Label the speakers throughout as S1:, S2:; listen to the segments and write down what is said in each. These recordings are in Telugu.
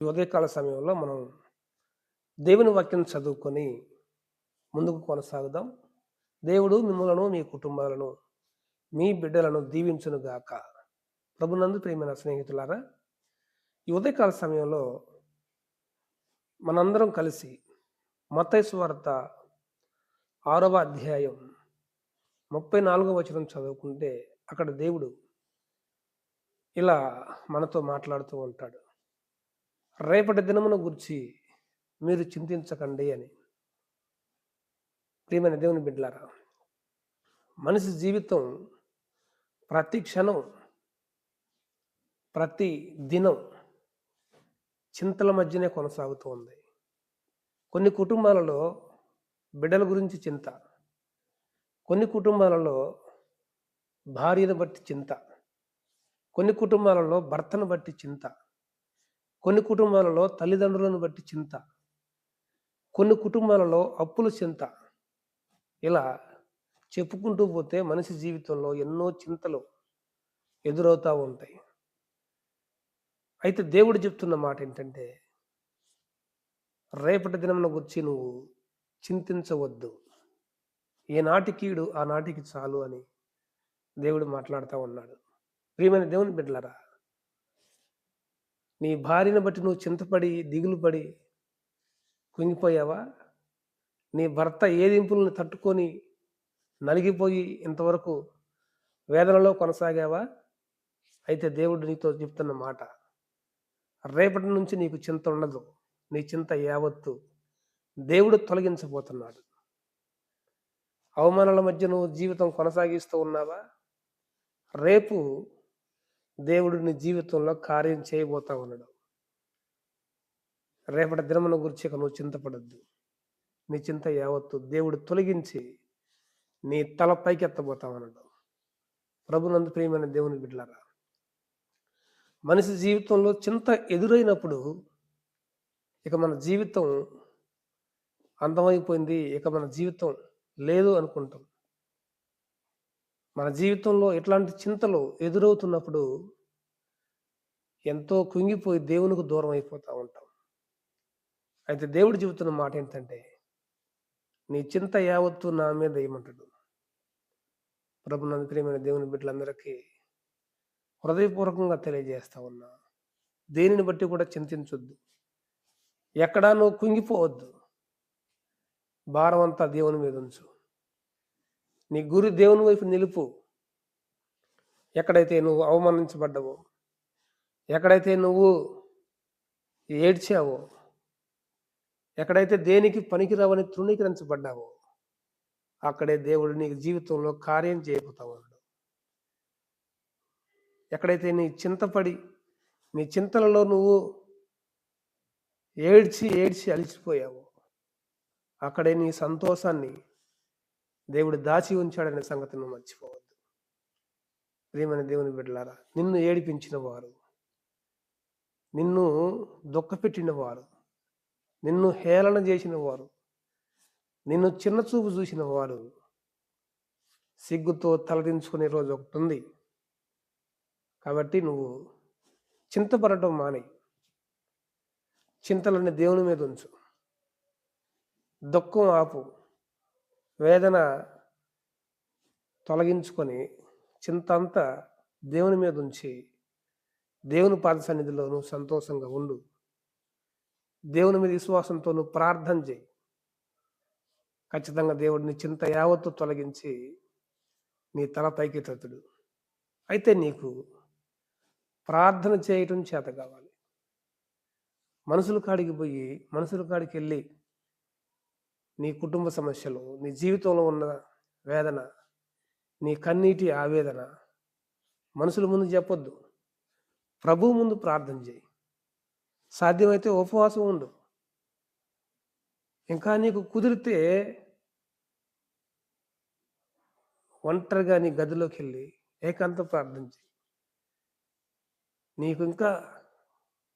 S1: ఈ ఉదయకాల సమయంలో మనం దేవుని వాక్యం చదువుకొని ముందుకు కొనసాగుదాం. దేవుడు మిమ్మలను, మీ కుటుంబాలను, మీ బిడ్డలను దీవించునుగాక. ప్రభునందు ప్రియమైన స్నేహితులారా, ఈ ఉదయకాల సమయంలో మనందరం కలిసి మత్తయి సువార్త 6వ అధ్యాయం 34వ వచనం చదువుకుంటే అక్కడ దేవుడు ఇలా మనతో మాట్లాడుతూ ఉంటాడు. రేపటి దినమును గూర్చి మీరు చింతించకండి అని. ప్రియమైన దేవుని బిడ్డలారా, మనిషి జీవితం ప్రతి క్షణం, ప్రతి దినం చింతల మధ్యనే కొనసాగుతూ ఉంది. కొన్ని కుటుంబాలలో బిడ్డల గురించి చింత, కొన్ని కుటుంబాలలో భార్యను బట్టి చింత, కొన్ని కుటుంబాలలో భర్తను బట్టి చింత, కొన్ని కుటుంబాలలో తల్లిదండ్రులను బట్టి చింత, కొన్ని కుటుంబాలలో అప్పుల చింత. ఇలా చెప్పుకుంటూ పోతే మనిషి జీవితంలో ఎన్నో చింతలు ఎదురవుతూ ఉంటాయి. అయితే దేవుడు చెప్తున్న మాట ఏంటంటే, రేపటి దినమున గురించి నువ్వు చింతించవద్దు, ఏనాటి కీడు ఆనాటికి చాలు అని దేవుడు మాట్లాడుతూ ఉన్నాడు. ప్రియమైన దేవుని బిడ్డలారా, నీ భార్యను బట్టి నువ్వు చింతపడి దిగులు పడి కుంగిపోయావా? నీ భర్త ఏదింపులను తట్టుకొని నలిగిపోయి ఇంతవరకు వేదనలో కొనసాగావా? అయితే దేవుడు నీతో చెప్తున్న మాట, రేపటి నుంచి నీకు చింత ఉండదు. నీ చింత యావత్తు దేవుడు తొలగించబోతున్నాడు. అవమానాల మధ్య నువ్వు జీవితం కొనసాగిస్తూ ఉన్నావా? రేపు దేవుడు నీ జీవితంలో కార్యం చేయబోతా ఉన్నాడు. రేపటి దినమున గురించి ఇక నువ్వు చింతపడద్దు. నీ చింత యావత్తు దేవుడు తొలగించి నీ తల పైకి ఎత్తబోతా ఉన్నాడు. ప్రభునందు ప్రియమైన దేవుని బిడ్డలారా, మనిషి జీవితంలో చింత ఎదురైనప్పుడు ఇక మన జీవితం అంతమైపోయింది, ఇక మన జీవితం లేదు అనుకుంటాం. మన జీవితంలో ఇట్లాంటి చింతలు ఎదురవుతున్నప్పుడు ఎంతో కుంగిపోయి దేవునికి దూరం అయిపోతూ ఉంటాం. అయితే దేవుడు చెబుతున్న మాట ఏంటంటే, నీ చింత యావత్తు నా మీద వేయమంటాడు. ప్రభునందు ప్రియమైన దేవుని బిడ్డలందరికీ హృదయపూర్వకంగా తెలియజేస్తా ఉన్నా, దేనిని బట్టి కూడా చింతించొద్దు, ఎక్కడా నువ్వు కుంగిపోవద్దు. భారం అంతా దేవుని మీద ఉంచు, నీ గురి దేవుని వైపు నిలుపు. ఎక్కడైతే నువ్వు అవమానించబడ్డావో, ఎక్కడైతే నువ్వు ఏడ్చావో, ఎక్కడైతే దేనికి పనికిరావని తృణీకరించబడ్డావో, అక్కడే దేవుడు నీకు జీవితంలో కార్యం చేయబోతా ఉన్నాడు. ఎక్కడైతే నీ చింతపడి నీ చింతలలో నువ్వు ఏడ్చి ఏడ్చి అలిసిపోయావో, అక్కడే నీ సంతోషాన్ని దేవుడు దాచి ఉంచాడనే సంగతిని మర్చిపోవద్దు. ప్రియమైన దేవుని బిడ్డలారా, నిన్ను ఏడిపించిన వారు, నిన్ను దుఃఖపెట్టిన వారు, నిన్ను హేళన చేసిన వారు, నిన్ను చిన్న చూపు చూసిన వారు సిగ్గుతో తలదించుకునే రోజు ఒకటి ఉంది. కాబట్టి నువ్వు చింతపడటం మాని, చింతలని దేవుని మీద ఉంచు, దుఃఖం ఆపు, వేదన తొలగించుకొని చింత అంతా దేవుని మీద ఉంచి దేవుని పాద సన్నిధిలో నువ్వు సంతోషంగా ఉండు. దేవుని మీద విశ్వాసంతో నువ్వు ప్రార్థన చేయి. ఖచ్చితంగా దేవుడిని చింత యావత్తు తొలగించి నీ తల పైకి ఎత్తుతాడు. అయితే నీకు ప్రార్థన చేయటం చేత కావాలి. మనుషుల కాడికి పోయి, మనుషుల కాడికి వెళ్ళి నీ కుటుంబ సమస్యలు, నీ జీవితంలో ఉన్న వేదన, నీ కన్నీటి ఆవేదన మనుషుల ముందు చెప్పొద్దు. ప్రభువు ముందు ప్రార్థన చేయి. సాధ్యమైతే ఉపవాసం ఉండు. ఇంకా నీకు కుదిరితే ఒంటరిగా నీ గదిలోకి వెళ్ళి ఏకాంత ప్రార్థన చేయి. నీకు ఇంకా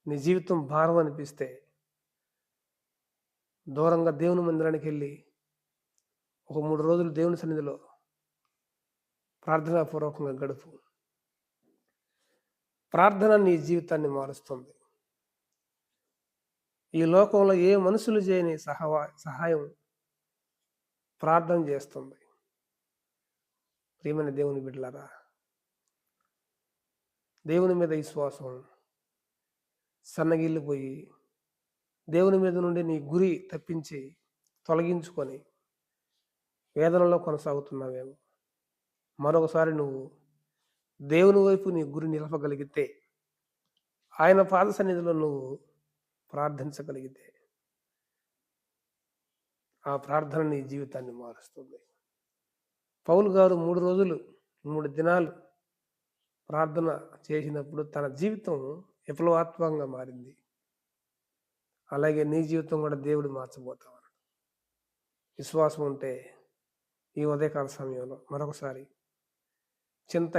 S1: నీ జీవితం భారం అనిపిస్తే దూరంగా దేవుని మందిరానికి వెళ్ళి ఒక 3 రోజులు దేవుని సన్నిధిలో ప్రార్థనాపూర్వకంగా గడుపు. ప్రార్థన నీ జీవితాన్ని మారుస్తుంది. ఈ లోకంలో ఏ మనుషులు చేయని సహాయం ప్రార్థన చేస్తుంది. ప్రియమైన దేవుని బిడ్డలారా, దేవుని మీద విశ్వాసం సన్నగిల్లిపోయి దేవుని మీద నుండి నీ గురి తప్పించి తొలగించుకొని వేదనలో కొనసాగుతున్నావేమో. మరొకసారి నువ్వు దేవుని వైపు నీ గురి నిలపగలిగితే, ఆయన పాద సన్నిధిలో నువ్వు ప్రార్థించగలిగితే, ఆ ప్రార్థన నీ జీవితాన్ని మారుస్తుంది. పౌలు గారు 3 రోజులు 3 దినాలు ప్రార్థన చేసినప్పుడు తన జీవితం విప్లవాత్మకంగా మారింది. అలాగే నీ జీవితం కూడా దేవుడు మార్చబోతాడు. విశ్వాసం ఉంటే ఈ ఉదయకాల సమయంలో మరొకసారి చింత